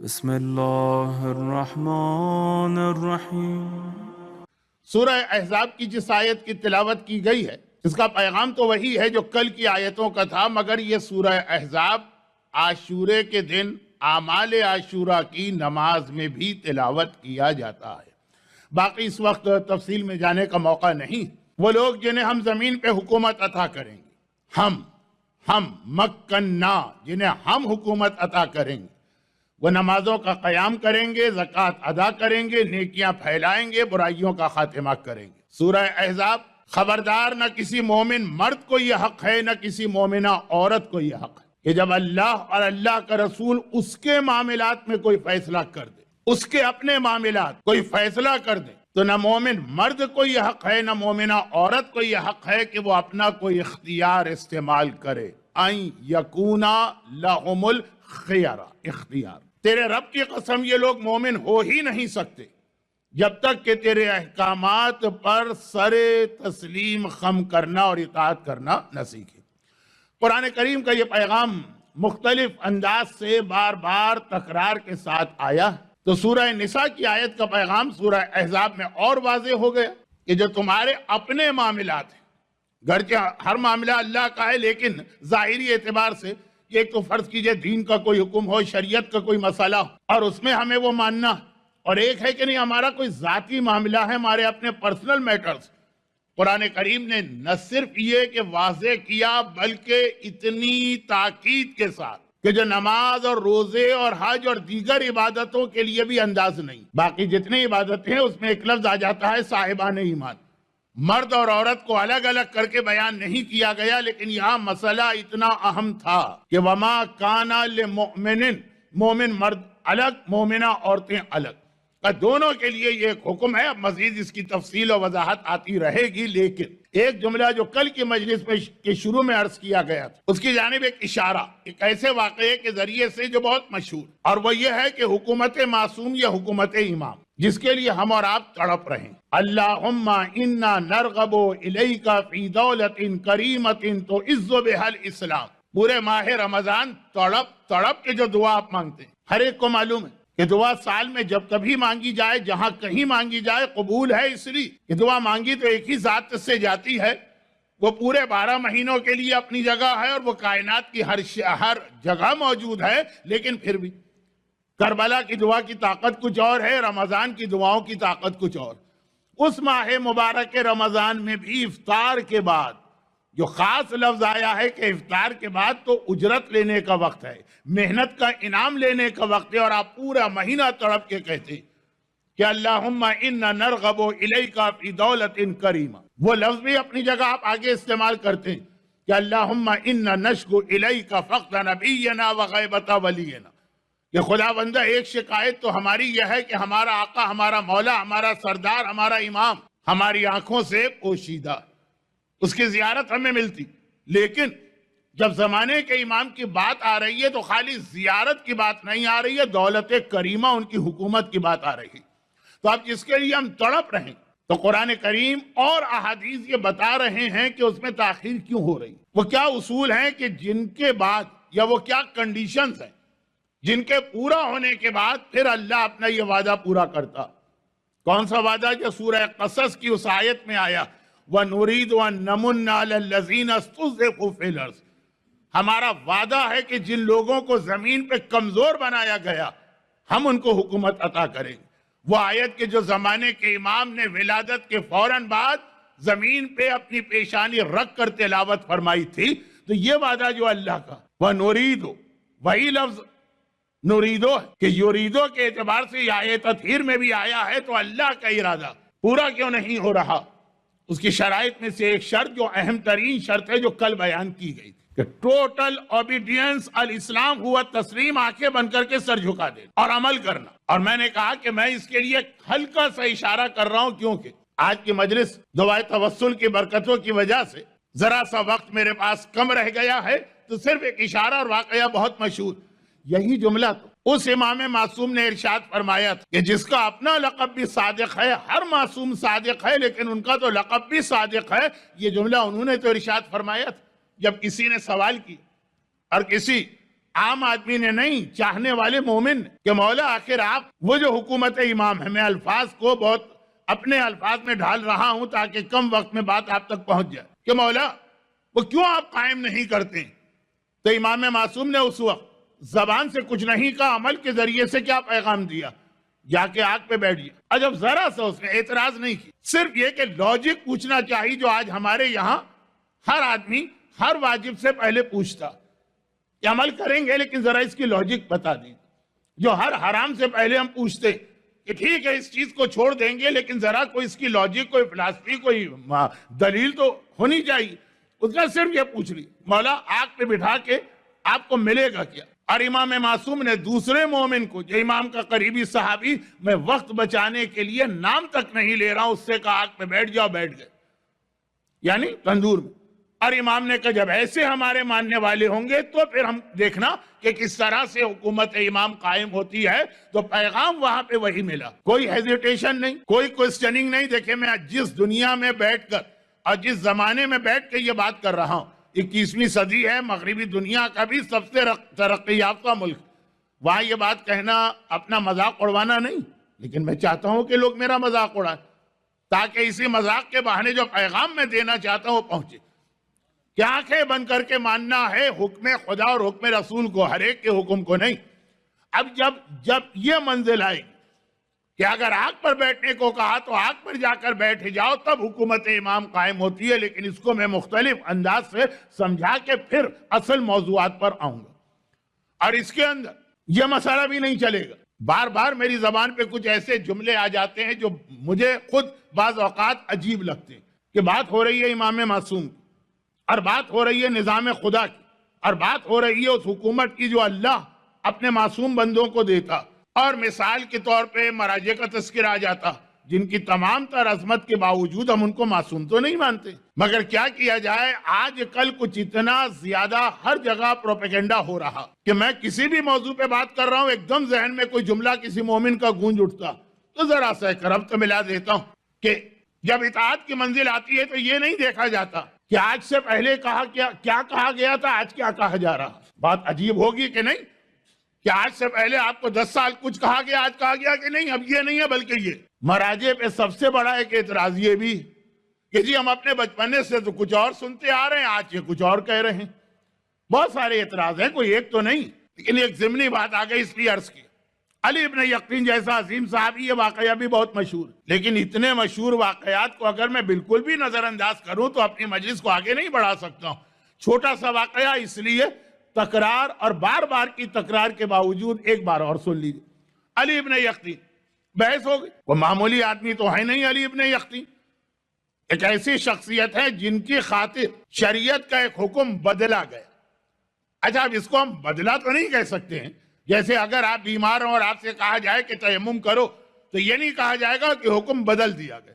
بسم اللہ الرحمن الرحیم۔ سورہ احزاب کی جس آیت کی تلاوت کی گئی ہے اس کا پیغام تو وہی ہے جو کل کی آیتوں کا تھا، مگر یہ سورہ احزاب عاشورے کے دن اعمال عاشورہ کی نماز میں بھی تلاوت کیا جاتا ہے۔ باقی اس وقت تفصیل میں جانے کا موقع نہیں۔ وہ لوگ جنہیں ہم زمین پہ حکومت عطا کریں گے، ہم مکننا، جنہیں ہم حکومت عطا کریں گے، وہ نمازوں کا قیام کریں گے، زکوٰۃ ادا کریں گے، نیکیاں پھیلائیں گے، برائیوں کا خاتمہ کریں گے۔ سورہ احزاب، خبردار نہ کسی مومن مرد کو یہ حق ہے نہ کسی مومنہ عورت کو یہ حق ہے کہ جب اللہ اور اللہ کا رسول اس کے معاملات میں کوئی فیصلہ کر دے، اس کے اپنے معاملات کوئی فیصلہ کر دے، تو نہ مومن مرد کو یہ حق ہے نہ مومنہ عورت کو یہ حق ہے کہ وہ اپنا کوئی اختیار استعمال کرے۔ ان یکونا لہم الخیرہ، اختیار۔ تیرے رب کی قسم یہ لوگ مومن ہو ہی نہیں سکتے جب تک کہ تیرے احکامات پر سر تسلیم خم کرنا اور اطاعت کرنا نہ سیکھے۔ قرآن کریم کا یہ پیغام مختلف انداز سے بار بار تکرار کے ساتھ آیا، تو سورہ نساء کی آیت کا پیغام سورہ احزاب میں اور واضح ہو گیا کہ جو تمہارے اپنے معاملات ہیں، گرچہ ہر معاملہ اللہ کا ہے لیکن ظاہری اعتبار سے ایک تو فرض کیجئے دین کا کوئی حکم ہو، شریعت کا کوئی مسئلہ ہو اور اس میں ہمیں وہ ماننا، اور ایک ہے کہ نہیں ہمارا کوئی ذاتی معاملہ ہے، ہمارے اپنے پرسنل میٹرز۔ قرآن کریم نے نہ صرف یہ کہ واضح کیا بلکہ اتنی تاکید کے ساتھ کہ جو نماز اور روزے اور حج اور دیگر عبادتوں کے لیے بھی انداز نہیں، باقی جتنی عبادتیں ہیں اس میں ایک لفظ آ جاتا ہے صاحبان ایمان۔ مرد اور عورت کو الگ الگ کر کے بیان نہیں کیا گیا، لیکن یہاں مسئلہ اتنا اہم تھا کہ وما کانا لمؤمن، مومن مرد الگ، مومنہ عورتیں الگ، دونوں کے لیے یہ ایک حکم ہے۔ اب مزید اس کی تفصیل و وضاحت آتی رہے گی، لیکن ایک جملہ جو کل کی مجلس میں کے شروع میں عرض کیا گیا تھا اس کی جانب ایک اشارہ، ایک ایسے واقعے کے ذریعے سے جو بہت مشہور، اور وہ یہ ہے کہ حکومت معصوم یا حکومت امام، جس کے لیے ہم اور آپ تڑپ رہے ہیں۔ اللہم انا نرغب الیک فی دولت کریمت تعز بہا الاسلام۔ پورے ماہ رمضان تڑپ کے جو دعا آپ مانگتے ہیں، ہر ایک کو معلوم ہے کہ دعا سال میں جب کبھی مانگی جائے، جہاں کہیں مانگی جائے، قبول ہے، اس لیے کہ دعا مانگی تو ایک ہی ذات سے جاتی ہے، وہ پورے 12 مہینوں کے لیے اپنی جگہ ہے اور وہ کائنات کی ہر جگہ موجود ہے، لیکن پھر بھی کربلا کی دعا کی طاقت کچھ اور ہے، رمضان کی دعاؤں کی طاقت کچھ اور۔ اس ماہ مبارک رمضان میں بھی افطار کے بعد جو خاص لفظ آیا ہے کہ افطار کے بعد تو اجرت لینے کا وقت ہے، محنت کا انعام لینے کا وقت ہے، اور آپ پورا مہینہ تڑپ کے کہتے کہ اللہم انا نرغب الیک فی دولت کریمہ۔ وہ لفظ بھی اپنی جگہ آپ آگے استعمال کرتے ہیں کہ اللہم انا نشکو الیک فقد نبینا وغیبت ولینا، کہ خدا بندہ ایک شکایت تو ہماری یہ ہے کہ ہمارا آقا، ہمارا مولا، ہمارا سردار، ہمارا امام ہماری آنکھوں سے پوشیدہ، اس کی زیارت ہمیں ملتی، لیکن جب زمانے کے امام کی بات آ رہی ہے تو خالی زیارت کی بات نہیں آ رہی ہے، دولت کریمہ ان کی حکومت کی بات آ رہی ہے۔ تو اب جس کے لیے ہم تڑپ رہے ہیں تو قرآن کریم اور احادیث یہ بتا رہے ہیں کہ اس میں تاخیر کیوں ہو رہی، وہ کیا اصول ہیں کہ جن کے بعد، یا وہ کیا کنڈیشنز ہیں جن کے پورا ہونے کے بعد پھر اللہ اپنا یہ وعدہ پورا کرتا۔ کون سا وعدہ؟ جو سورہ قصص کی اس آیت میں آیا، وَنُرِيدُ أَن نَّمُنَّ عَلَى الَّذِينَ اسْتُضْعِفُوا فِي الْأَرْضِ۔ ہمارا وعدہ ہے کہ جن لوگوں کو زمین پہ کمزور بنایا گیا ہم ان کو حکومت عطا کریں گے۔ وہ آیت کے جو زمانے کے امام نے ولادت کے فوراً بعد زمین پہ اپنی پیشانی رکھ کر تلاوت فرمائی تھی، تو یہ وعدہ جو اللہ کا، وَنُرِيدُ، وہی لفظ نوریدو کہ یوریدو کے اعتبار سے یہ آیت تطہیر میں بھی آیا ہے، تو اللہ کا ارادہ پورا کیوں نہیں ہو رہا؟ اس کی شرائط میں سے ایک شرط جو اہم ترین شرط ہے جو کل بیان کی گئی تھی کہ ٹوٹل اوبیڈینس الاسلام ہوا تسلیم، آنکھیں بند کر کے سر جھکا دینا اور عمل کرنا۔ اور میں نے کہا کہ میں اس کے لیے ہلکا سا اشارہ کر رہا ہوں کیونکہ آج کی مجلس دعائے توسل کی برکتوں کی وجہ سے ذرا سا وقت میرے پاس کم رہ گیا ہے، تو صرف ایک اشارہ اور واقعہ بہت مشہور، یہی جملہ تو اس امام معصوم نے ارشاد فرمایا تھا کہ جس کا اپنا لقب بھی صادق ہے، ہر معصوم صادق ہے لیکن ان کا تو لقب بھی صادق ہے۔ یہ جملہ انہوں نے تو ارشاد فرمایا تھا۔ جب کسی نے سوال کی اور کسی عام آدمی نے نہیں، چاہنے والے مومن نے، کہ مولا آخر آپ وہ جو حکومت امام ہے، میں الفاظ کو بہت اپنے الفاظ میں ڈھال رہا ہوں تاکہ کم وقت میں بات آپ تک پہنچ جائے، کہ مولا وہ کیوں آپ قائم نہیں کرتے؟ تو امام معصوم نے اس وقت زبان سے کچھ نہیں کہا، عمل کے ذریعے سے کیا پیغام دیا؟ جا کے آگ پہ بیٹھ گیا۔ اور جب ذرا سا اس نے اعتراض نہیں کی، صرف یہ کہ لاجک پوچھنا چاہیے جو آج ہمارے یہاں ہر آدمی ہر واجب سے پہلے پوچھتا کہ عمل کریں گے لیکن ذرا اس کی لاجک بتا دیں، جو ہر حرام سے پہلے ہم پوچھتے کہ ٹھیک ہے اس چیز کو چھوڑ دیں گے لیکن ذرا کوئی اس کی لاجک، کوئی فلسفی، کوئی دلیل تو ہونی چاہیے۔ اس نے صرف یہ پوچھ لی مولا آگ پہ بٹھا کے آپ کو ملے گا کیا؟ اور امام معصوم نے دوسرے مومن کو جو امام کا قریبی صحابی، میں وقت بچانے کے لیے نام تک نہیں لے رہا ہوں، اس سے کہا آگ پہ بیٹھ جاؤ، بیٹھ گئے، یعنی تندور میں۔ اور امام نے کہا جب ایسے ہمارے ماننے والے ہوں گے تو پھر ہم دیکھنا کہ کس طرح سے حکومت امام قائم ہوتی ہے۔ تو پیغام وہاں پہ وہی ملا، کوئی ہیزیٹیشن نہیں، کوئی کوسچننگ نہیں۔ دیکھیں میں جس دنیا میں بیٹھ کر اور جس زمانے میں بیٹھ کے یہ بات کر رہا ہوں، 21ویں صدی ہے، مغربی دنیا کا بھی سب سے ترقی یافتہ ملک، وہاں یہ بات کہنا اپنا مذاق اڑوانا نہیں، لیکن میں چاہتا ہوں کہ لوگ میرا مذاق اڑائیں تاکہ اسی مذاق کے بہانے جو پیغام میں دینا چاہتا ہوں وہ پہنچے کہ آنکھیں بند کر کے ماننا ہے حکم خدا اور حکم رسول کو، ہر ایک کے حکم کو نہیں۔ اب جب یہ منزل آئے کہ اگر آگ پر بیٹھنے کو کہا تو آگ پر جا کر بیٹھ جاؤ، تب حکومت امام قائم ہوتی ہے۔ لیکن اس کو میں مختلف انداز سے سمجھا کے پھر اصل موضوعات پر آؤں گا، اور اس کے اندر یہ مسئلہ بھی نہیں چلے گا۔ بار بار میری زبان پہ کچھ ایسے جملے آ جاتے ہیں جو مجھے خود بعض اوقات عجیب لگتے ہیں، کہ بات ہو رہی ہے امام معصوم کی، اور بات ہو رہی ہے نظام خدا کی، اور بات ہو رہی ہے اس حکومت کی جو اللہ اپنے معصوم بندوں کو دیتا، اور مثال کے طور پہ مراجع کا تذکرہ آ جاتا جن کی تمام تر عظمت کے باوجود ہم ان کو معصوم تو نہیں مانتے۔ مگر کیا کیا جائے، آج کل کچھ اتنا زیادہ ہر جگہ پروپیگنڈا ہو رہا کہ میں کسی بھی موضوع پہ بات کر رہا ہوں، ایک دم ذہن میں کوئی جملہ کسی مومن کا گونج اٹھتا تو ذرا سا کرب تو ملا دیتا ہوں کہ جب اطاعت کی منزل آتی ہے تو یہ نہیں دیکھا جاتا کہ آج سے پہلے کیا کہا گیا تھا، آج کیا کہا جا رہا۔ بات عجیب ہوگی کہ نہیں، کہ آج سے پہلے آپ کو 10 سال کچھ کہا گیا، آج کہا گیا کہ نہیں۔ اب یہ نہیں ہے، بلکہ یہ مراجع پہ سب سے بڑا ایک اعتراض یہ بھی کہ جی ہم اپنے بچپنے سے تو کچھ اور سنتے آ رہے ہیں، آج یہ کچھ اور کہہ رہے ہیں۔ بہت سارے اعتراض ہیں، کوئی ایک تو نہیں، لیکن ایک ضمنی بات آ گئی اس لیے عرض کی۔ علی ابن یقطین جیسا عظیم صحابی، یہ واقعہ بھی بہت مشہور، لیکن اتنے مشہور واقعات کو اگر میں بالکل بھی نظر انداز کروں تو اپنی مجلس کو آگے نہیں بڑھا سکتا ہوں۔ چھوٹا سا واقعہ، اس لیے تکرار اور بار بار کی تکرار کے باوجود ایک بار اور سن لیجیے۔ علی ابن یقطین، بحث ہو گئی، وہ معمولی آدمی تو ہے نہیں علی ابن یقطین، ایک ایسی شخصیت ہے جن کی خاطر شریعت کا ایک حکم بدلا گیا۔ اچھا اب اس کو ہم بدلا تو نہیں کہہ سکتے ہیں، جیسے اگر آپ بیمار ہوں اور آپ سے کہا جائے کہ تیمم کرو تو یہ نہیں کہا جائے گا کہ حکم بدل دیا گیا۔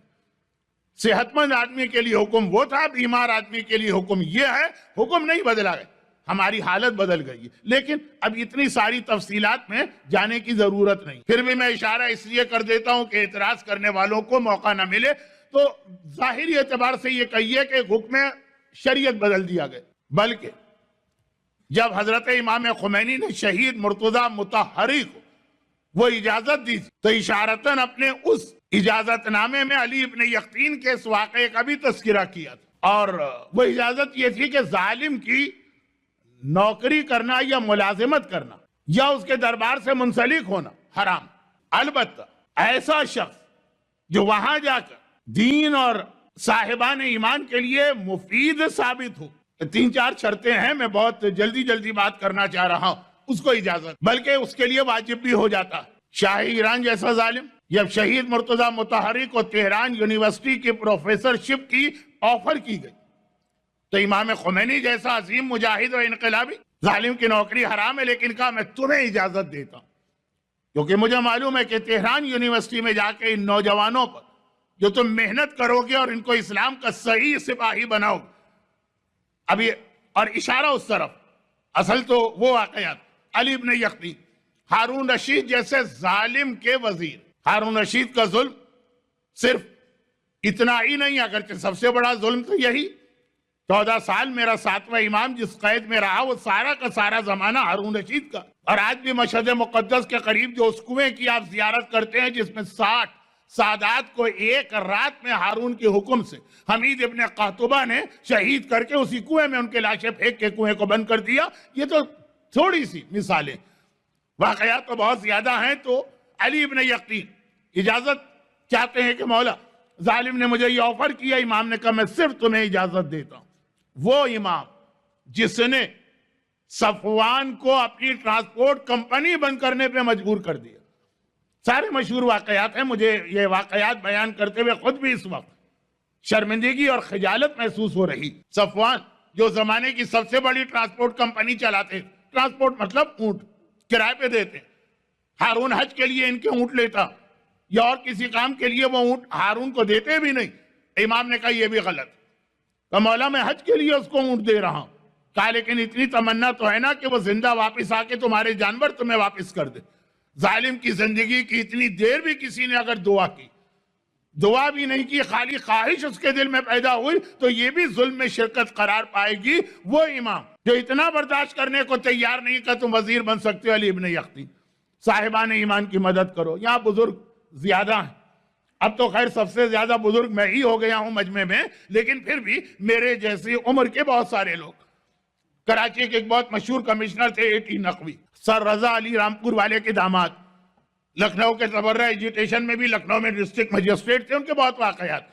صحت مند آدمی کے لیے حکم وہ تھا، بیمار آدمی کے لیے حکم یہ ہے، حکم نہیں بدلا گیا، ہماری حالت بدل گئی ہے۔ لیکن اب اتنی ساری تفصیلات میں جانے کی ضرورت نہیں، پھر بھی میں اشارہ اس لیے کر دیتا ہوں کہ اعتراض کرنے والوں کو موقع نہ ملے۔ تو ظاہری اعتبار سے یہ کہیے کہ حکم شریعت بدل دیا گیا، بلکہ جب حضرت امام خمینی نے شہید مرتضی مطہری کو وہ اجازت دی تو اشارتاً اپنے اس اجازت نامے میں علی ابن یقطین کے اس واقعے کا بھی تذکرہ کیا تھا، اور وہ اجازت یہ تھی کہ ظالم کی نوکری کرنا یا ملازمت کرنا یا اس کے دربار سے منسلک ہونا حرام، البتہ ایسا شخص جو وہاں جا کر دین اور صاحبان ایمان کے لیے مفید ثابت ہو۔ 3-4 شرطیں ہیں، میں بہت جلدی بات کرنا چاہ رہا ہوں، اس کو اجازت، بلکہ اس کے لیے واجب بھی ہو جاتا۔ شاہ ایران جیسا ظالم جب شہید مرتضی مطہری کو تہران یونیورسٹی کی پروفیسر شپ کی آفر کی گئی تو امام خمینی جیسا عظیم مجاہد و انقلابی ظالم کی نوکری حرام ہے، لیکن کہا میں تمہیں اجازت دیتا ہوں، کیونکہ مجھے معلوم ہے کہ تہران یونیورسٹی میں جا کے ان نوجوانوں پر جو تم محنت کرو گے اور ان کو اسلام کا صحیح سپاہی بناؤ گے، ابھی اور اشارہ اس طرف، اصل تو وہ واقعات علی ابن یقطین، ہارون رشید جیسے ظالم کے وزیر۔ ہارون رشید کا ظلم صرف اتنا ہی نہیں، اگرچہ سب سے بڑا ظلم تو یہی 14 سال میرا 7واں امام جس قید میں رہا وہ سارا کا سارا زمانہ ہارون رشید کا. اور آج بھی مشہد مقدس کے قریب جو اس کنویں کی آپ زیارت کرتے ہیں جس میں 60 سادات کو ایک رات میں ہارون کے حکم سے حمید ابن قحطبہ نے شہید کر کے اسی کنویں میں ان کے لاشیں پھینک کے کنویں کو بند کر دیا. یہ تو تھوڑی سی مثالیں، واقعات تو بہت زیادہ ہیں. تو علی ابن یقطین اجازت چاہتے ہیں کہ مولا ظالم نے مجھے یہ آفر کیا. امام نے کہا میں صرف تمہیں اجازت دیتا ہوں. وہ امام جس نے صفوان کو اپنی ٹرانسپورٹ کمپنی بند کرنے پہ مجبور کر دیا. سارے مشہور واقعات ہیں. مجھے یہ واقعات بیان کرتے ہوئے خود بھی اس وقت شرمندگی اور خجالت محسوس ہو رہی. صفوان جو زمانے کی سب سے بڑی ٹرانسپورٹ کمپنی چلاتے، ٹرانسپورٹ مطلب اونٹ کرائے پہ دیتے. ہارون حج کے لیے ان کے اونٹ لیتا یا اور کسی کام کے لیے وہ اونٹ ہارون کو دیتے بھی نہیں. امام نے کہا یہ بھی غلط. کہ مولا میں حج کے لیے اس کو اونٹ دے رہا ہوں. کہا لیکن اتنی تمنا تو ہے نا کہ وہ زندہ واپس آ کے تمہارے جانور تمہیں واپس کر دے. ظالم کی زندگی کی اتنی دیر بھی کسی نے اگر دعا بھی نہیں کی، خالی خواہش اس کے دل میں پیدا ہوئی تو یہ بھی ظلم میں شرکت قرار پائے گی. وہ امام جو اتنا برداشت کرنے کو تیار نہیں کہ تم وزیر بن سکتے ہو. علی ابن یقطین صاحبان ایمان کی مدد کرو. یہاں بزرگ زیادہ ہیں. اب تو خیر سب سے زیادہ بزرگ میں ہی ہو گیا ہوں مجمع میں، لیکن پھر بھی میرے جیسی عمر کے بہت سارے لوگ. کراچی کے ایک بہت مشہور کمشنر تھے اے ٹی نقوی، سر رضا علی رامپور والے کے داماد. لکھنؤ کے تبرہ ایجوٹیشن میں بھی لکھنؤ میں ڈسٹرکٹ مجسٹریٹ تھے. ان کے بہت واقعات.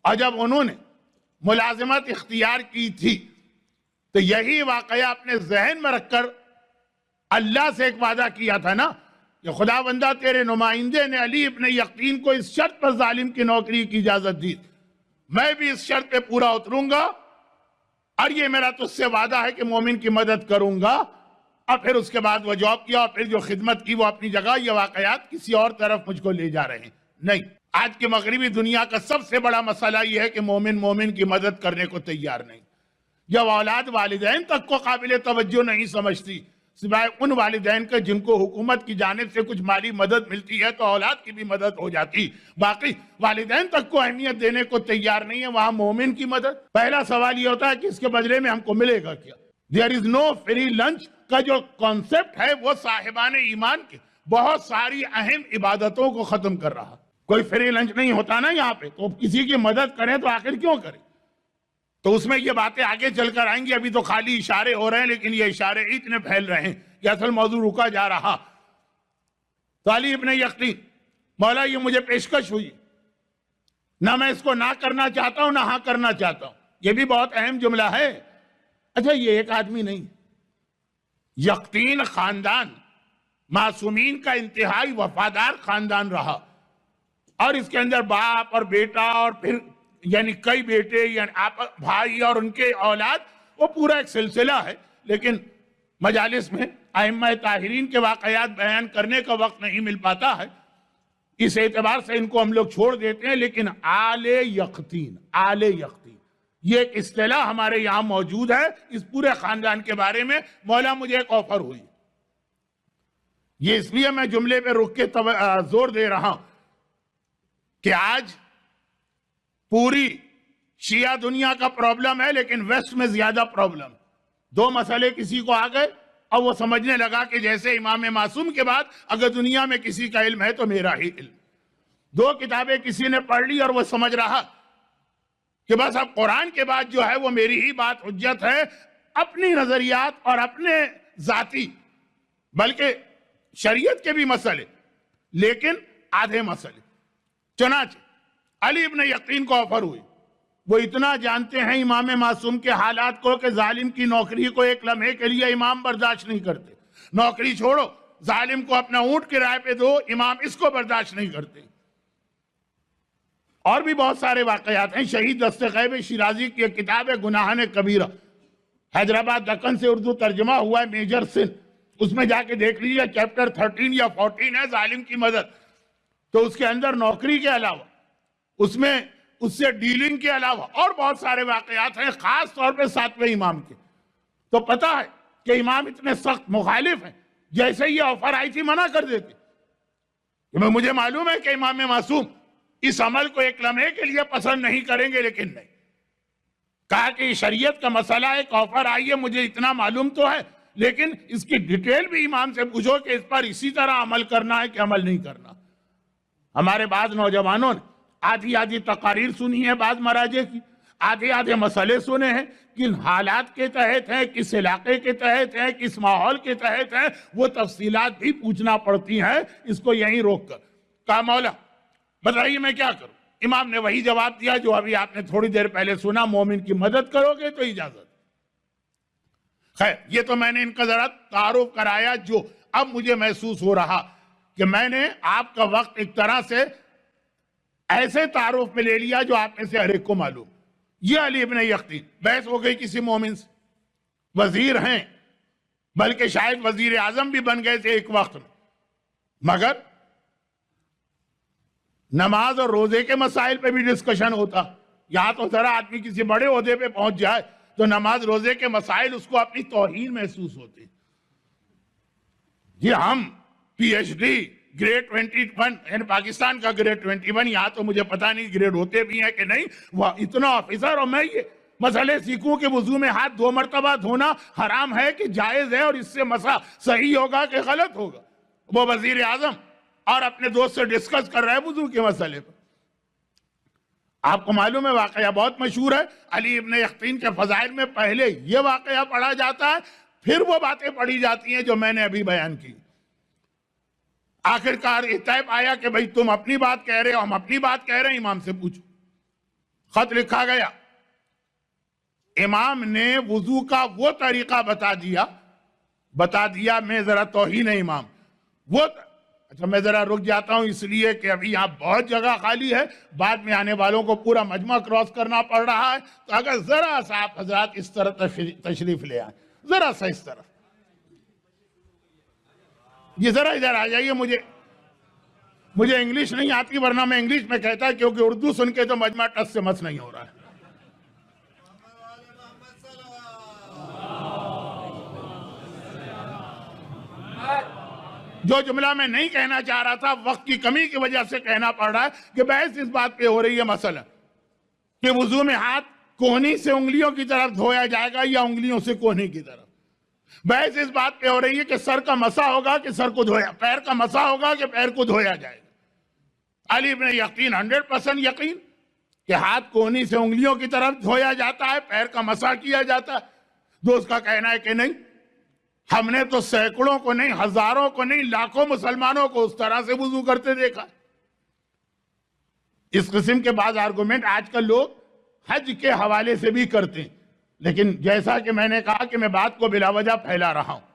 اور جب انہوں نے ملازمت اختیار کی تھی تو یہی واقعہ اپنے ذہن میں رکھ کر اللہ سے ایک وعدہ کیا تھا نا کہ خدا بندہ تیرے نمائندے نے علی ابن یقطین کو اس شرط پر ظالم کی نوکری کی اجازت دی، میں بھی اس شرط پہ پورا اتروں گا اور یہ میرا تجھ سے وعدہ ہے کہ مومن کی مدد کروں گا. اور پھر اس کے بعد وہ جاب کیا اور پھر جو خدمت کی وہ اپنی جگہ. یہ واقعات کسی اور طرف مجھ کو لے جا رہے ہیں. نہیں، آج کے مغربی دنیا کا سب سے بڑا مسئلہ یہ ہے کہ مومن کی مدد کرنے کو تیار نہیں. جب اولاد والدین تک کو قابل توجہ نہیں سمجھتی سوائے ان والدین کے جن کو حکومت کی جانب سے کچھ مالی مدد ملتی ہے تو اولاد کی بھی مدد ہو جاتی. باقی والدین تک کو اہمیت دینے کو تیار نہیں ہے، وہاں مومن کی مدد. پہلا سوال یہ ہوتا ہے کہ اس کے بدلے میں ہم کو ملے گا کیا. There is no free lunch کا جو کانسیپٹ ہے وہ صاحبان ایمان کے بہت ساری اہم عبادتوں کو ختم کر رہا. کوئی فری لنچ نہیں ہوتا نا یہاں پہ، تو کسی کی مدد کریں تو آخر کیوں کریں. تو اس میں یہ باتیں آگے چل کر آئیں گی. ابھی تو خالی اشارے ہو رہے ہیں لیکن یہ اشارے اتنے پھیل رہے ہیں کہ اصل موضوع رکا جا رہا. تو علی ابن یقطین مولا یہ مجھے پیشکش ہوئی، نہ میں اس کو نہ کرنا چاہتا ہوں نہ ہاں کرنا چاہتا ہوں. یہ بھی بہت اہم جملہ ہے. اچھا یہ ایک آدمی نہیں، یقطین خاندان معصومین کا انتہائی وفادار خاندان رہا. اور اس کے اندر باپ اور بیٹا اور پھر یعنی کئی بیٹے یعنی بھائی اور ان کے اولاد، وہ پورا ایک سلسلہ ہے. لیکن مجالس میں ائمہ طاہرین کے واقعات بیان کرنے کا وقت نہیں مل پاتا ہے، اس اعتبار سے ان کو ہم لوگ چھوڑ دیتے ہیں. لیکن آل یقطین یہ ایک اصطلاح ہمارے یہاں موجود ہے اس پورے خاندان کے بارے میں. مولا مجھے ایک آفر ہوئی، یہ اس لیے میں جملے پہ رک کے زور دے رہا ہوں کہ آج پوری شیعہ دنیا کا پرابلم ہے لیکن ویسٹ میں زیادہ پرابلم. دو مسئلے کسی کو آ گئے اور وہ سمجھنے لگا کہ جیسے امام معصوم کے بعد اگر دنیا میں کسی کا علم ہے تو میرا ہی علم. دو کتابیں کسی نے پڑھ لی اور وہ سمجھ رہا کہ بس اب قرآن کے بعد جو ہے وہ میری ہی بات حجت ہے. اپنی نظریات اور اپنے ذاتی بلکہ شریعت کے بھی مسئلے لیکن آدھے مسئلے. چنانچہ علی ابن یقطین کو آفر ہوئی. وہ اتنا جانتے ہیں امام معصوم کے حالات کو کہ ظالم کی نوکری کو ایک لمحے کے لیے امام برداشت نہیں کرتے. نوکری چھوڑو، ظالم کو اپنا اونٹ کرائے پہ دو، امام اس کو برداشت نہیں کرتے. اور بھی بہت سارے واقعات ہیں. شہید دست غیب شیرازی کی ایک کتاب ہے گناہان کبیرہ، حیدرآباد دکن سے اردو ترجمہ ہوا ہے میجر سن. اس میں جا کے دیکھ لیجیے چیپٹر 13 یا 14 ہے ظالم کی مدد. تو اس کے اندر نوکری کے علاوہ اس میں اس سے ڈیلنگ کے علاوہ اور بہت سارے واقعات ہیں، خاص طور پہ 7ویں امام کے. تو پتہ ہے کہ امام اتنے سخت مخالف ہیں، جیسے یہ آفر آئی تھی منع کر دیتے. مجھے معلوم ہے کہ امام معصوم اس عمل کو ایک لمحے کے لیے پسند نہیں کریں گے، لیکن نہیں، کہا کہ یہ شریعت کا مسئلہ ہے، ایک آفر آئی ہے، مجھے اتنا معلوم تو ہے، لیکن اس کی ڈیٹیل بھی امام سے پوچھو کہ اس پر اسی طرح عمل کرنا ہے کہ عمل نہیں کرنا۔ ہمارے بعض نوجوانوں نے آدھی آدھی تقاریر سنی ہے بعض مراجع کی، آدھے آدھے مسئلے سنے ہیں، کن حالات کے تحت ہیں، کس علاقے کے تحت ہیں، کس ماحول کے تحت ہیں، وہ تفصیلات بھی پوچھنا پڑتی ہیں۔ اس کو یہیں روک کر کہا مولا بتائیے میں کیا کروں؟ امام نے وہی جواب دیا جو ابھی آپ نے تھوڑی دیر پہلے سنا، مومن کی مدد کرو گے تو اجازت۔ خیر یہ تو میں نے ان کا ذرا تعارف کرایا، جو اب مجھے محسوس ہو رہا کہ میں نے آپ کا وقت ایک طرح سے ایسے تعارف میں لے لیا جو آپ میں سے ہر ایک کو معلوم۔ یہ علی ابن یقطین بحث ہو گئی کسی مومن سے، وزیر ہیں، بلکہ شاید وزیر اعظم بھی بن گئے تھے ایک وقت میں، مگر نماز اور روزے کے مسائل پہ بھی ڈسکشن ہوتا۔ یہاں تو ذرا آدمی کسی بڑے عہدے پہ پہنچ جائے تو نماز روزے کے مسائل اس کو اپنی توہین محسوس ہوتی۔ جی ہم پی ایچ ڈی گریڈ 21 یعنی پاکستان کا گریڈ 21، یہاں تو مجھے پتا نہیں گریڈ ہوتے بھی ہیں کہ نہیں، وہ اتنا آفیسر، اور میں یہ مسئلے سیکھوں کہ وضو میں ہاتھ 2 مرتبہ دھونا حرام ہے کہ جائز ہے، اور اس سے مسا صحیح ہوگا کہ غلط ہوگا۔ وہ وزیر اعظم اور اپنے دوست سے ڈسکس کر رہے ہیں وضو کے مسئلے پر۔ آپ کو معلوم ہے واقعہ بہت مشہور ہے، علی ابن یقطین کے فضائل میں پہلے یہ واقعہ پڑھا جاتا ہے، پھر وہ باتیں پڑھی جاتی ہیں جو میں نے ابھی بیان کی۔ آخرکار طے آیا کہ بھئی تم اپنی بات کہہ رہے ہو، ہم اپنی بات کہہ رہے ہیں، امام سے پوچھو۔ خط لکھا گیا، امام نے وضو کا وہ طریقہ بتا دیا میں ذرا توہین ہے امام وہ اچھا میں ذرا رک جاتا ہوں اس لیے کہ ابھی یہاں بہت جگہ خالی ہے، بعد میں آنے والوں کو پورا مجمع کراس کرنا پڑ رہا ہے، تو اگر ذرا سا آپ حضرات اس طرح تشریف لے آئیں، ذرا سا اس طرف، یہ ذرا ادھر آ جائیے۔ مجھے انگلش نہیں آتی، ورنہ میں انگلش میں کہتا کیونکہ اردو سن کے تو مجمع ٹس سے مس نہیں ہو رہا ہے۔ جو جملہ میں نہیں کہنا چاہ رہا تھا، وقت کی کمی کی وجہ سے کہنا پڑ رہا ہے کہ بحث اس بات پہ ہو رہی ہے مثلا کہ وضو میں ہاتھ کوہنی سے انگلیوں کی طرف دھویا جائے گا یا انگلیوں سے کوہنی کی طرف۔ بحث اس بات پہ ہو رہی ہے کہ سر کا مسح ہوگا کہ سر کو دھویا، پیر کا مسح ہوگا کہ پیر کو دھویا جائے گا۔ علی ابن یقین 100% یقین کہ ہاتھ کوہنی سے انگلیوں کی طرف دھویا جاتا ہے، پیر کا مسح کیا جاتا ہے۔ دوست کا کہنا ہے کہ نہیں، ہم نے تو سینکڑوں کو نہیں، ہزاروں کو نہیں، لاکھوں مسلمانوں کو اس طرح سے وضو کرتے دیکھا۔ اس قسم کے بعض آرگومنٹ آج کل لوگ حج کے حوالے سے بھی کرتے ہیں، لیکن جیسا کہ میں نے کہا کہ میں بات کو بلا وجہ پھیلا رہا ہوں۔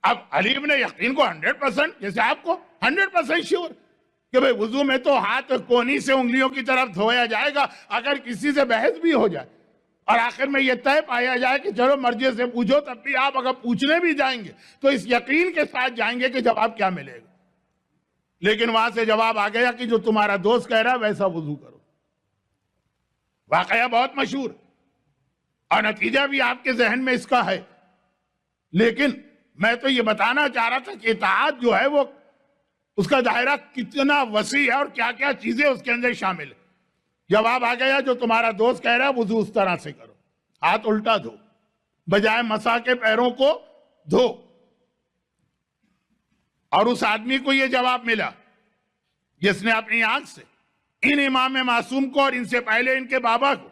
اب علی ابن یقین کو 100%، جیسے آپ کو 100% شیور کہ بھئی وضو میں تو ہاتھ کونی سے انگلیوں کی طرف دھویا جائے گا۔ اگر کسی سے بحث بھی ہو جائے اور آخر میں یہ طے پایا جائے کہ چلو مرجع سے پوچھو، تب بھی آپ اگر پوچھنے بھی جائیں گے تو اس یقین کے ساتھ جائیں گے کہ جواب کیا ملے گا۔ لیکن وہاں سے جواب آ گیا کہ جو تمہارا دوست کہہ رہا ہے ویسا وضو کرو۔ واقعہ بہت مشہور اور نتیجہ بھی آپ کے ذہن میں اس کا ہے، لیکن میں تو یہ بتانا چاہ رہا تھا کہ اطاعت جو ہے وہ اس کا دائرہ کتنا وسیع ہے اور کیا کیا چیزیں اس کے اندر شامل ہیں۔ جواب آ گیا جو تمہارا دوست کہہ رہا ہے وضو اس طرح سے کرو، ہاتھ الٹا دھو، بجائے مسح کے پیروں کو دھو۔ اور اس آدمی کو یہ جواب ملا جس نے اپنی آنکھ سے ان امام معصوم کو اور ان سے پہلے ان کے بابا کو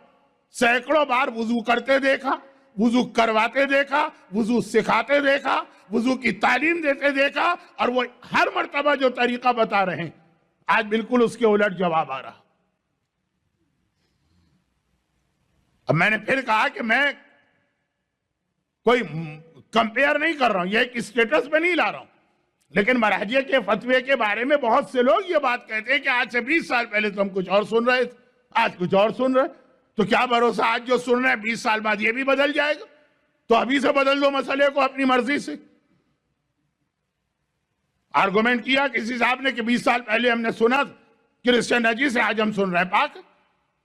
سینکڑوں بار وضو کرتے دیکھا، وضو کرواتے دیکھا، وضو سکھاتے دیکھا، وضو کی تعلیم دیتے دیکھا، اور وہ ہر مرتبہ جو طریقہ بتا رہے ہیں آج بالکل اس کے الٹ جواب آ رہا۔ اب میں نے پھر کہا کہ میں کوئی کمپیئر نہیں کر رہا ہوں، یہ ایک اسٹیٹس پہ نہیں لا رہا ہوں، لیکن مراجع کے فتوے کے بارے میں بہت سے لوگ یہ بات کہتے ہیں کہ آج سے 20 سال پہلے تو ہم کچھ اور سن رہے تھے، آج کچھ اور سن رہے، تو کیا بھروسہ آج جو سن رہے ہیں 20 سال بعد یہ بھی بدل جائے گا؟ تو ابھی سے بدل دو مسئلے کو اپنی مرضی سے۔ آرگومنٹ کیا کسی صاحب نے کہ 20 سال پہلے ہم نے سنا کرسچن نجی سے، آج ہم سن رہے پاک،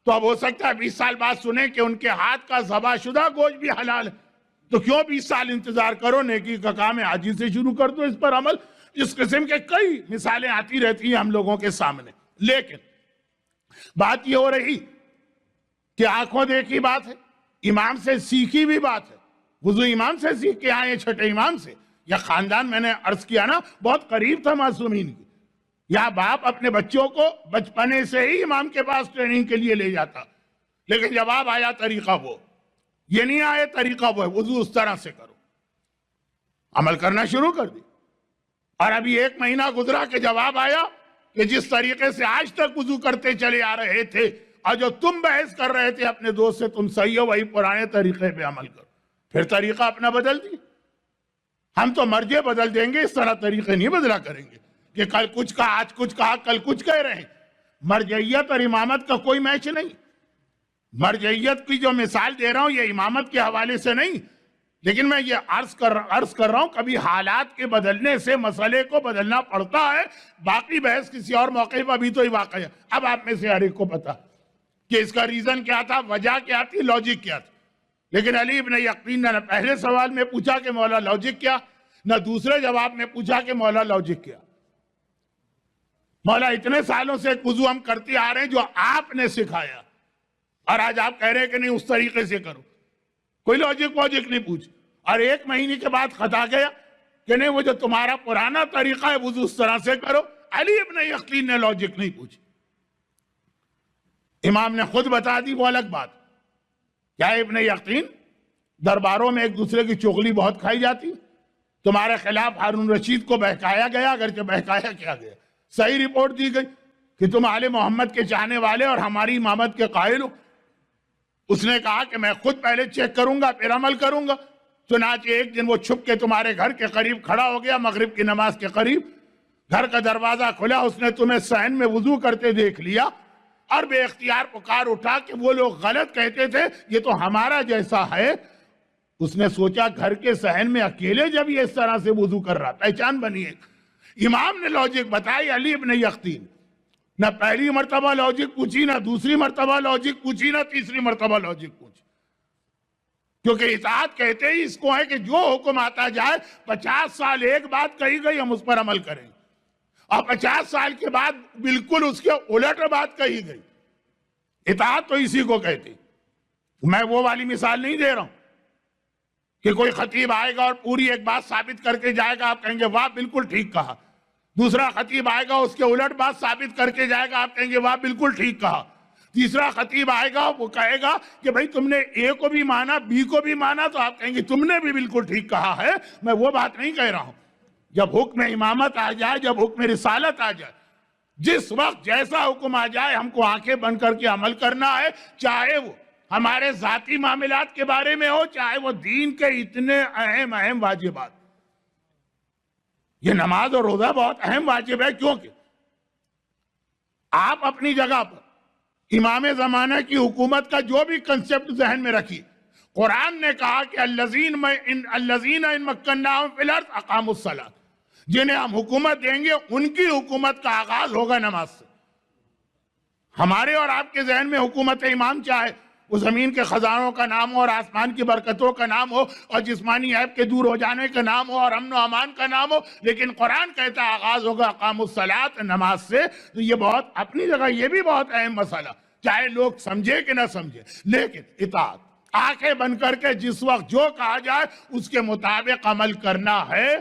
تو اب ہو سکتا ہے 20 سال بعد سنیں کہ ان کے ہاتھ کا ذبح شدہ گوشت بھی حلال ہے، تو کیوں 20 سال انتظار کرو، نیکی کا کام ہے آج ہی سے شروع کر دو اس پر عمل۔ اس قسم کے کئی مثالیں آتی رہتی ہیں ہم لوگوں کے سامنے، لیکن بات یہ ہو رہی کہ آنکھوں دیکھی بات ہے، امام سے سیکھی بھی بات ہے. وضو امام سے سیکھ کے آئے، چھٹے امام سے. یا خاندان میں نے عرض کیا نا بہت قریب تھا معصومین کی. یا باپ اپنے بچوں کو بچپنے سے ہی امام کے پاس ٹریننگ کے لیے لے جاتا، لیکن جواب آیا طریقہ وہ، یہ نہیں آئے طریقہ وہ ہے، وضو اس طرح سے کرو. عمل کرنا شروع کر دی. اور ابھی 1 مہینہ گزرا کہ جواب آیا کہ جس طریقے سے آج تک وضو کرتے چلے آ رہے تھے اور جو تم بحث کر رہے تھے اپنے دوست سے تم صحیح ہو، وہی پرانے طریقے پہ عمل کرو. پھر طریقہ اپنا بدل دی. ہم تو مرجے بدل دیں گے، اس طرح طریقے نہیں بدلا کریں گے کہ کل کچھ کہا، آج کچھ کہا، کل کچھ کہہ رہے ہیں. مرجعیت اور امامت کا کوئی میچ نہیں. مرجعیت کی جو مثال دے رہا ہوں یہ امامت کے حوالے سے نہیں، لیکن میں یہ عرض کر رہا ہوں کبھی حالات کے بدلنے سے مسئلے کو بدلنا پڑتا ہے. باقی بحث کسی اور موقع پر. ابھی تو ہی واقع ہے. اب آپ میں سے ہر ایک کو پتا کہ اس کا ریزن کیا تھا، وجہ کیا تھی، لاجک کیا تھا. لیکن علی ابن یقین نے نہ پہلے سوال میں پوچھا کہ مولا لاجک کیا، نہ دوسرے جواب میں پوچھا کہ مولا لاجک کیا. مولا اتنے سالوں سے وضو ہم کرتے آ رہے ہیں جو آپ نے سکھایا، اور آج آپ کہہ رہے ہیں کہ نہیں اس طریقے سے کرو. کوئی لاجک واجک نہیں پوچھ. اور 1 مہینے کے بعد خطا گیا کہ نہیں وہ جو تمہارا پرانا طریقہ ہے وضو اس طرح سے کرو. علی ابن یقین نے لاجک نہیں پوچھی. امام نے خود بتا دی، وہ الگ بات. کیا ابن یقین درباروں میں ایک دوسرے کی چغلی بہت کھائی جاتی. تمہارے خلاف ہارون رشید کو بہکایا گیا، اگرچہ بہکایا کیا گیا، صحیح رپورٹ دی گئی کہ تم آل محمد کے چاہنے والے اور ہماری امامت کے قائل ہو. اس نے کہا کہ میں خود پہلے چیک کروں گا پھر عمل کروں گا. چنانچہ ایک دن وہ چھپ کے تمہارے گھر کے قریب کھڑا ہو گیا، مغرب کی نماز کے قریب. گھر کا دروازہ کھلا، اس نے تمہیں صحن میں وضو کرتے دیکھ لیا اور بے اختیار پکار اٹھا کہ وہ لوگ غلط کہتے تھے، یہ تو ہمارا جیسا ہے. اس نے سوچا گھر کے صحن میں اکیلے جب یہ اس طرح سے وضو کر رہا، پہچان بنی ہے. امام نے لاجک بتائی. علی ابن یقین نہ پہلی مرتبہ لاجک پوچھی، نہ دوسری مرتبہ لاجک پوچھی، نہ تیسری مرتبہ لاجک پوچھی. کیونکہ اطاعت کہتے ہی اس کو ہے کہ جو حکم آتا جائے 50 سال ایک بات کہی گئی ہم اس پر عمل کریں، اور 50 سال کے بعد بالکل اس کے الٹ بات کہی گئی. اطاعت تو اسی کو کہتے. میں وہ والی مثال نہیں دے رہا ہوں کہ کوئی خطیب آئے گا اور پوری ایک بات ثابت کر کے جائے گا، آپ کہیں گے واہ بالکل ٹھیک کہا. دوسرا خطیب آئے گا اس کے الٹ بات ثابت کر کے جائے گا، آپ کہیں گے واہ بالکل ٹھیک کہا. تیسرا خطیب آئے گا وہ کہے گا کہ بھئی تم نے اے کو بھی مانا بی کو بھی مانا، تو آپ کہیں گے تم نے بھی بالکل ٹھیک کہا ہے. میں وہ بات نہیں کہہ رہا ہوں. جب حکم امامت آ جائے، جب حکم رسالت آ جائے، جس وقت جیسا حکم آ جائے ہم کو آنکھیں بند کر کے عمل کرنا ہے، چاہے وہ ہمارے ذاتی معاملات کے بارے میں ہو، چاہے وہ دین کے اتنے اہم واجبات. یہ نماز اور روزہ بہت اہم واجب ہے، کیونکہ آپ اپنی جگہ پر امام زمانہ کی حکومت کا جو بھی کنسپٹ ذہن میں رکھی. قرآن نے کہا کہ الذین ان مکناہم فی الارض اقاموا الصلاۃ، جنہیں ہم حکومت دیں گے ان کی حکومت کا آغاز ہوگا نماز سے. ہمارے اور آپ کے ذہن میں حکومت امام چاہے وہ زمین کے خزانوں کا نام ہو اور آسمان کی برکتوں کا نام ہو اور جسمانی عیب کے دور ہو جانے کا نام ہو اور امن و امان کا نام ہو، لیکن قرآن کہتا ہے آغاز ہوگا اقاموا الصلاۃ، نماز سے. تو یہ بہت اپنی جگہ یہ بھی بہت اہم مسئلہ، چاہے لوگ سمجھے کہ نہ سمجھے، لیکن اطاعت آنکھیں بند کر کے جس وقت جو کہا جائے اس کے مطابق عمل کرنا ہے.